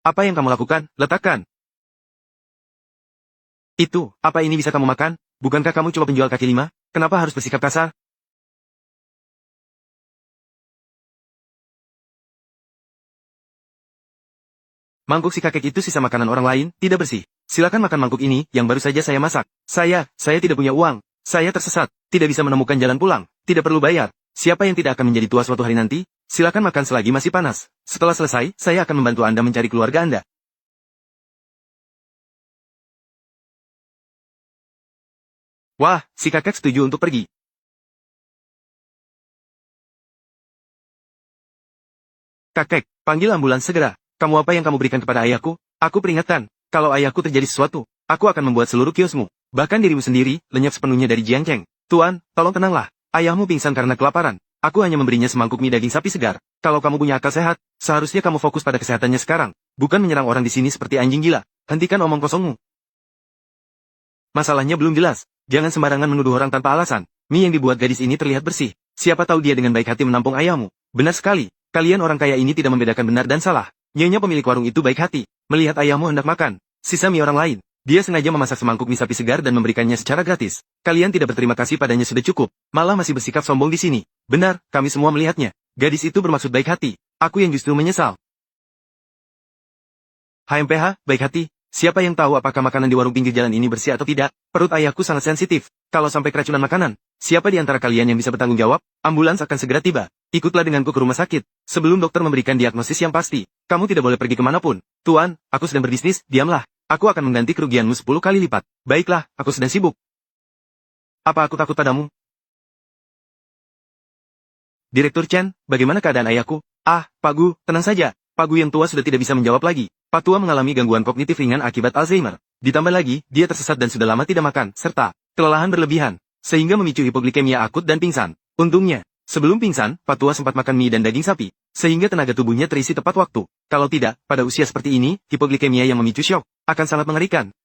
Apa yang kamu lakukan? Letakkan. Itu, apa ini bisa kamu makan? Bukankah kamu cuma penjual kaki lima? Kenapa harus bersikap kasar? Mangkuk si kakek itu sisa makanan orang lain, tidak bersih. Silakan makan mangkuk ini, yang baru saja saya masak. Saya tidak punya uang. Saya tersesat, tidak bisa menemukan jalan pulang, tidak perlu bayar. Siapa yang tidak akan menjadi tua suatu hari nanti? Silakan makan selagi masih panas. Setelah selesai, saya akan membantu Anda mencari keluarga Anda. Wah, si kakek setuju untuk pergi. Kakek, panggil ambulans segera. Kamu apa yang kamu berikan kepada ayahku? Aku peringatkan, kalau ayahku terjadi sesuatu, aku akan membuat seluruh kiosmu, bahkan dirimu sendiri, lenyap sepenuhnya dari Jiangcheng. Tuan, tolong tenanglah. Ayahmu pingsan karena kelaparan. Aku hanya memberinya semangkuk mie daging sapi segar. Kalau kamu punya akal sehat, seharusnya kamu fokus pada kesehatannya sekarang, bukan menyerang orang di sini seperti anjing gila. Hentikan omong kosongmu. Masalahnya belum jelas. Jangan sembarangan menuduh orang tanpa alasan. Mie yang dibuat gadis ini terlihat bersih. Siapa tahu dia dengan baik hati menampung ayahmu. Benar sekali. Kalian orang kaya ini tidak membedakan benar dan salah. Nyonya pemilik warung itu baik hati. Melihat ayahmu hendak makan sisa mie orang lain, dia sengaja memasak semangkuk mie sapi segar dan memberikannya secara gratis. Kalian tidak berterima kasih padanya sudah cukup. Malah masih bersikap sombong di sini. Benar, kami semua melihatnya. Gadis itu bermaksud baik hati. Aku yang justru menyesal. HMPH, baik hati. Siapa yang tahu apakah makanan di warung pinggir jalan ini bersih atau tidak? Perut ayahku sangat sensitif. Kalau sampai keracunan makanan, siapa di antara kalian yang bisa bertanggung jawab? Ambulans akan segera tiba. Ikutlah denganku ke rumah sakit. Sebelum dokter memberikan diagnosis yang pasti, kamu tidak boleh pergi kemanapun. Tuan, aku sedang berbisnis, diamlah. Aku akan mengganti kerugianmu 10 kali lipat. Baiklah, aku sedang sibuk. Apa aku takut padamu? Direktur Chen, bagaimana keadaan ayahku? Ah, Pak Gu, tenang saja. Pak Gu yang tua sudah tidak bisa menjawab lagi. Pak tua mengalami gangguan kognitif ringan akibat Alzheimer. Ditambah lagi, dia tersesat dan sudah lama tidak makan, serta kelelahan berlebihan, sehingga memicu hipoglikemia akut dan pingsan. Untungnya, sebelum pingsan, Pak tua sempat makan mie dan daging sapi, sehingga tenaga tubuhnya terisi tepat waktu. Kalau tidak, pada usia seperti ini, hipoglikemia yang memicu syok akan sangat mengerikan.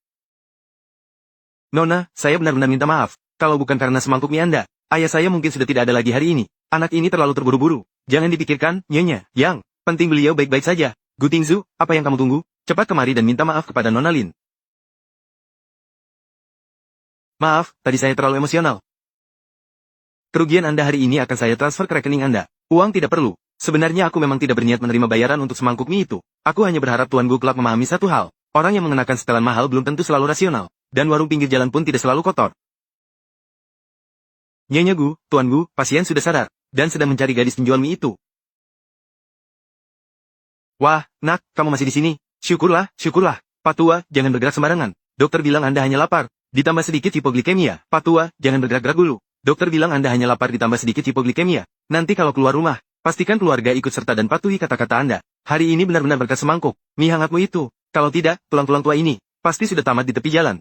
Nona, saya benar-benar minta maaf. Kalau bukan karena semangkuk mie Anda, ayah saya mungkin sudah tidak ada lagi hari ini. Anak ini terlalu terburu-buru. Jangan dipikirkan, Nyonya. Yang penting beliau baik-baik saja. Gu Tingzu, apa yang kamu tunggu? Cepat kemari dan minta maaf kepada Nona Lin. Maaf, tadi saya terlalu emosional. Kerugian Anda hari ini akan saya transfer ke rekening Anda. Uang tidak perlu. Sebenarnya aku memang tidak berniat menerima bayaran untuk semangkuk mie itu. Aku hanya berharap Tuan Gu kelak memahami satu hal. Orang yang mengenakan setelan mahal belum tentu selalu rasional. Dan warung pinggir jalan pun tidak selalu kotor. Nyonya Gu, Tuan Gu, pasien sudah sadar. Dan sedang mencari gadis penjual mie itu. Wah, nak, kamu masih di sini. Syukurlah, syukurlah. Pak tua, jangan bergerak sembarangan. Dokter bilang Anda hanya lapar. Ditambah sedikit hipoglikemia. Pak tua, jangan bergerak-gerak dulu. Dokter bilang Anda hanya lapar ditambah sedikit hipoglikemia. Nanti kalau keluar rumah, pastikan keluarga ikut serta dan patuhi kata-kata Anda. Hari ini benar-benar berkat semangkuk mie hangatmu itu. Kalau tidak, tulang-tulang tua ini pasti sudah tamat di tepi jalan.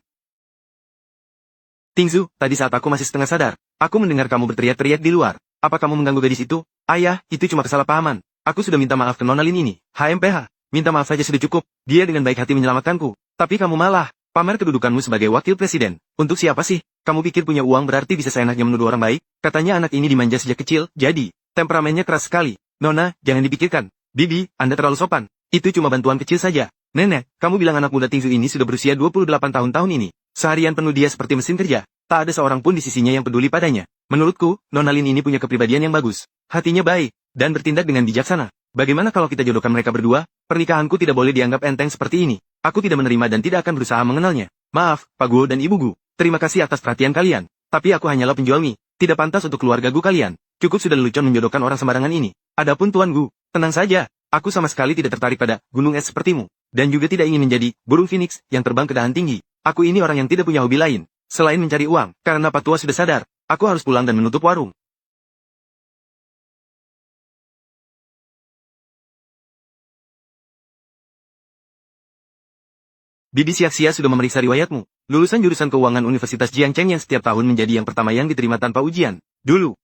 Tingzu, tadi saat aku masih setengah sadar, aku mendengar kamu berteriak-teriak di luar. Apa kamu mengganggu gadis itu? Ayah, itu cuma kesalahpahaman. Aku sudah minta maaf ke Nona Lin ini. HMPH, minta maaf saja sudah cukup. Dia dengan baik hati menyelamatkanku. Tapi kamu malah pamer kedudukanmu sebagai wakil presiden. Untuk siapa sih? Kamu pikir punya uang berarti bisa seenaknya menuduh orang baik? Katanya anak ini dimanja sejak kecil, jadi temperamennya keras sekali. Nona, jangan dipikirkan. Bibi, Anda terlalu sopan. Itu cuma bantuan kecil saja. Nenek, kamu bilang anak muda Tingzu ini sudah berusia 28 tahun ini. Seharian penuh dia seperti mesin kerja. Tak ada seorang pun di sisinya yang peduli padanya. Menurutku, Nona Lin ini punya kepribadian yang bagus. Hatinya baik, dan bertindak dengan bijaksana. Bagaimana kalau kita jodohkan mereka berdua? Pernikahanku tidak boleh dianggap enteng seperti ini. Aku tidak menerima dan tidak akan berusaha mengenalnya. Maaf, Pak Gu dan Ibu Gu. Terima kasih atas perhatian kalian. Tapi aku hanyalah penjual mie. Tidak pantas untuk keluarga Gu kalian. Cukup sudah lelucon menjodohkan orang sembarangan ini. Adapun Tuan Gu, tenang saja. Aku sama sekali tidak tertarik pada gunung es sepertimu. Dan juga tidak ingin menjadi burung phoenix yang terbang ke dahan tinggi. Aku ini orang yang tidak punya hobi lain selain mencari uang. Karena Pak Tua sudah sadar, aku harus pulang dan menutup warung. Bibi Sia-Sia sudah memeriksa riwayatmu. Lulusan jurusan keuangan Universitas Jiangcheng yang setiap tahun menjadi yang pertama yang diterima tanpa ujian. Dulu,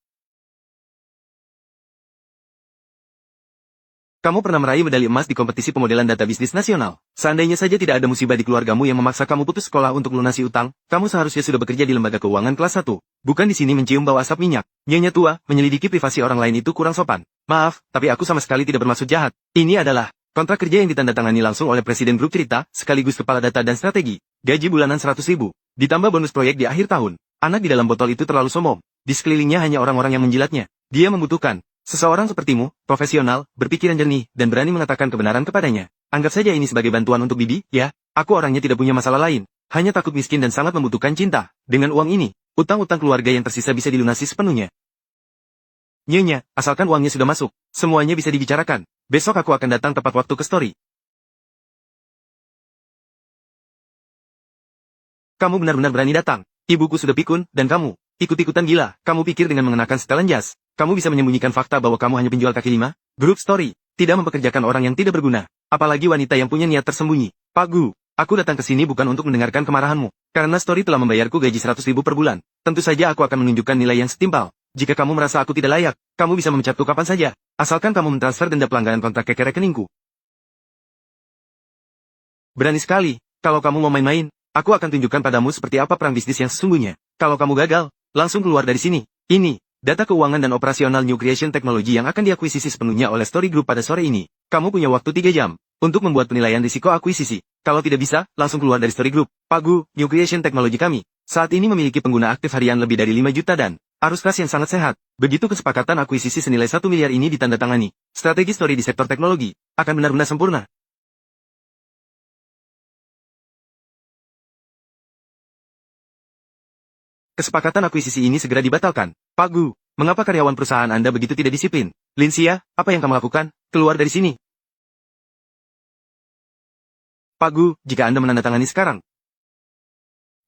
kamu pernah meraih medali emas di kompetisi pemodelan data bisnis nasional. Seandainya saja tidak ada musibah di keluargamu yang memaksa kamu putus sekolah untuk lunasi utang, kamu seharusnya sudah bekerja di lembaga keuangan kelas 1. Bukan di sini mencium bau asap minyak. Nyonya tua, menyelidiki privasi orang lain itu kurang sopan. Maaf, tapi aku sama sekali tidak bermaksud jahat. Ini adalah Kontrak kerja yang ditandatangani langsung oleh Presiden Grup Cerita, sekaligus Kepala Data dan Strategi. Gaji bulanan 100.000. Ditambah bonus proyek di akhir tahun. Anak di dalam botol itu terlalu sombong. Di sekelilingnya hanya orang-orang yang menjilatnya. Dia membutuhkan seseorang sepertimu, profesional, berpikiran jernih, dan berani mengatakan kebenaran kepadanya. Anggap saja ini sebagai bantuan untuk Bibi, ya. Aku orangnya tidak punya masalah lain. Hanya takut miskin dan sangat membutuhkan cinta. Dengan uang ini, utang-utang keluarga yang tersisa bisa dilunasi sepenuhnya. Nyonya, asalkan uangnya sudah masuk, semuanya bisa dibicarakan. Besok aku akan datang tepat waktu ke story. Kamu benar-benar berani datang. Ibuku sudah pikun, dan kamu, ikut-ikutan gila. Kamu pikir dengan mengenakan setelan jas, kamu bisa menyembunyikan fakta bahwa kamu hanya penjual kaki lima? Grup story, tidak mempekerjakan orang yang tidak berguna. Apalagi wanita yang punya niat tersembunyi. Pak Gu, aku datang ke sini bukan untuk mendengarkan kemarahanmu. Karena story telah membayarku gaji 100.000 per bulan. Tentu saja aku akan menunjukkan nilai yang setimpal. Jika kamu merasa aku tidak layak, kamu bisa memecatku kapan saja. Asalkan kamu mentransfer denda pelanggaran kontrak ke rekeningku. Berani sekali. Kalau kamu mau main-main, aku akan tunjukkan padamu seperti apa perang bisnis yang sesungguhnya. Kalau kamu gagal, langsung keluar dari sini. Ini, data keuangan dan operasional New Creation Technology yang akan diakuisisi sepenuhnya oleh Story Group pada sore ini. Kamu punya waktu 3 jam untuk membuat penilaian risiko akuisisi. Kalau tidak bisa, langsung keluar dari Story Group. Pak Gu, New Creation Technology kami saat ini memiliki pengguna aktif harian lebih dari 5 juta dan arus kas yang sangat sehat. Begitu kesepakatan akuisisi senilai 1 miliar ini ditandatangani, strategi Story di sektor teknologi akan benar-benar sempurna. Kesepakatan akuisisi ini segera dibatalkan. Pak Gu, mengapa karyawan perusahaan Anda begitu tidak disiplin? Linsia, apa yang kamu lakukan? Keluar dari sini. Pak Gu, jika Anda menandatangani sekarang,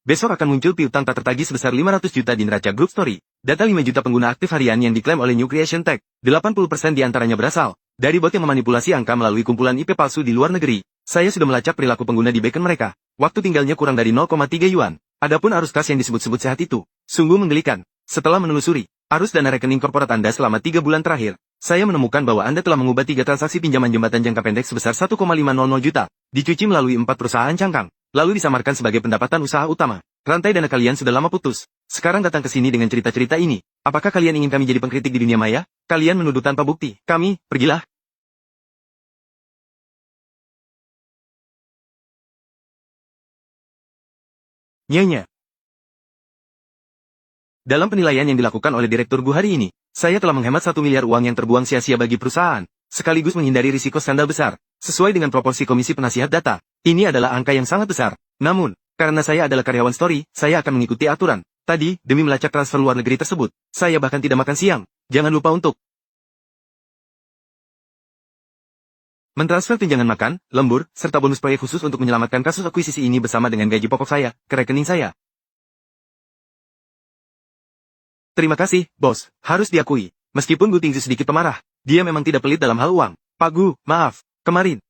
besok akan muncul piutang tak tertagih sebesar 500 juta di neraca Group Story. Data 5 juta pengguna aktif harian yang diklaim oleh New Creation Tech, 80% diantaranya berasal dari bot yang memanipulasi angka melalui kumpulan IP palsu di luar negeri. Saya sudah melacak perilaku pengguna di beacon mereka. Waktu tinggalnya kurang dari 0,3 yuan. Adapun arus kas yang disebut-sebut sehat itu, sungguh menggelikan. Setelah menelusuri arus dana rekening korporat Anda selama 3 bulan terakhir, saya menemukan bahwa Anda telah mengubah 3 transaksi pinjaman jembatan jangka pendek sebesar 1,500 juta, dicuci melalui 4 perusahaan cangkang, lalu disamarkan sebagai pendapatan usaha utama. Rantai dana kalian sudah lama putus. Sekarang datang ke sini dengan cerita-cerita ini. Apakah kalian ingin kami jadi pengkritik di dunia maya? Kalian menuduh tanpa bukti. Kami, pergilah. Nyonya. Dalam penilaian yang dilakukan oleh Direktur Gu hari ini, saya telah menghemat 1 miliar uang yang terbuang sia-sia bagi perusahaan, sekaligus menghindari risiko skandal besar. Sesuai dengan proporsi komisi penasihat data, ini adalah angka yang sangat besar. Namun, karena saya adalah karyawan Story, saya akan mengikuti aturan. Tadi, demi melacak transfer luar negeri tersebut, saya bahkan tidak makan siang. Jangan lupa untuk mentransfer tunjangan makan, lembur, serta bonus proyek khusus untuk menyelamatkan kasus akuisisi ini bersama dengan gaji pokok saya, ke rekening saya. Terima kasih, bos. Harus diakui, meskipun Gu Tingzi sedikit pemarah, dia memang tidak pelit dalam hal uang. Pak Gu, maaf, kemarin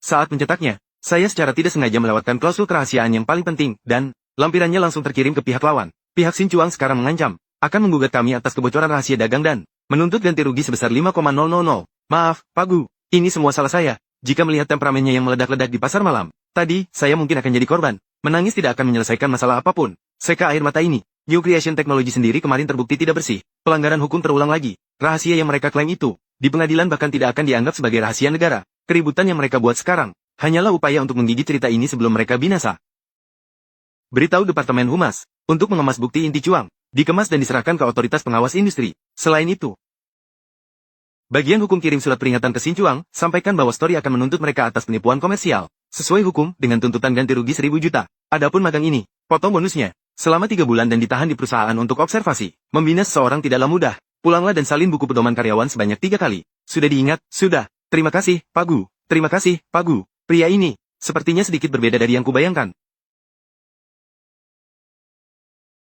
saat mencetaknya, saya secara tidak sengaja melewatkan klausul kerahasiaan yang paling penting, dan lampirannya langsung terkirim ke pihak lawan. Pihak Xin Chuang sekarang mengancam, akan menggugat kami atas kebocoran rahasia dagang dan menuntut ganti rugi sebesar 5,000. Maaf, Pak Gu, ini semua salah saya. Jika melihat temperamennya yang meledak-ledak di pasar malam, tadi, saya mungkin akan jadi korban. Menangis tidak akan menyelesaikan masalah apapun. Seka air mata ini. New Creation Technology sendiri kemarin terbukti tidak bersih. Pelanggaran hukum terulang lagi. Rahasia yang mereka klaim itu, di pengadilan bahkan tidak akan dianggap sebagai rahasia negara. Keributan yang mereka buat sekarang, hanyalah upaya untuk menggigit cerita ini sebelum mereka binasa. Beritahu Departemen Humas, untuk mengemas bukti inti cuang, dikemas dan diserahkan ke otoritas pengawas industri. Selain itu, bagian hukum kirim surat peringatan ke Xin Chuang, sampaikan bahwa Story akan menuntut mereka atas penipuan komersial, sesuai hukum, dengan tuntutan ganti rugi 1.000 juta. Adapun magang ini, potong bonusnya, selama 3 bulan dan ditahan di perusahaan untuk observasi. Membina seseorang tidaklah mudah. Pulanglah dan salin buku pedoman karyawan sebanyak 3 kali. Sudah diingat? Sudah. Terima kasih, Pak Gu. Terima kasih, Pak Gu. Pria ini, sepertinya sedikit berbeda dari yang kubayangkan.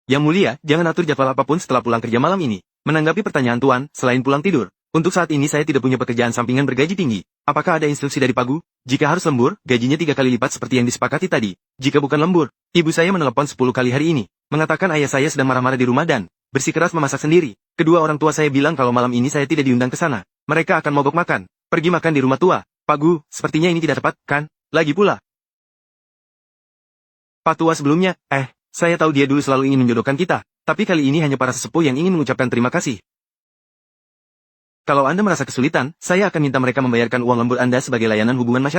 Yang mulia, jangan atur jadwal apapun setelah pulang kerja malam ini. Menanggapi pertanyaan Tuan, selain pulang tidur, untuk saat ini saya tidak punya pekerjaan sampingan bergaji tinggi. Apakah ada instruksi dari Pak Gu? Jika harus lembur, gajinya 3 kali lipat seperti yang disepakati tadi. Jika bukan lembur, ibu saya menelepon 10 kali hari ini, mengatakan ayah saya sedang marah-marah di rumah dan bersikeras memasak sendiri. Kedua orang tua saya bilang kalau malam ini saya tidak diundang ke sana. Mereka akan mogok makan. Pergi makan di rumah tua. Pak Gu, sepertinya ini tidak tepat, kan? Lagi pula, Pak tua sebelumnya, saya tahu dia dulu selalu ingin menjodohkan kita, tapi kali ini hanya para sesepuh yang ingin mengucapkan terima kasih. Kalau Anda merasa kesulitan, saya akan minta mereka membayarkan uang lembur Anda sebagai layanan hubungan masyarakat.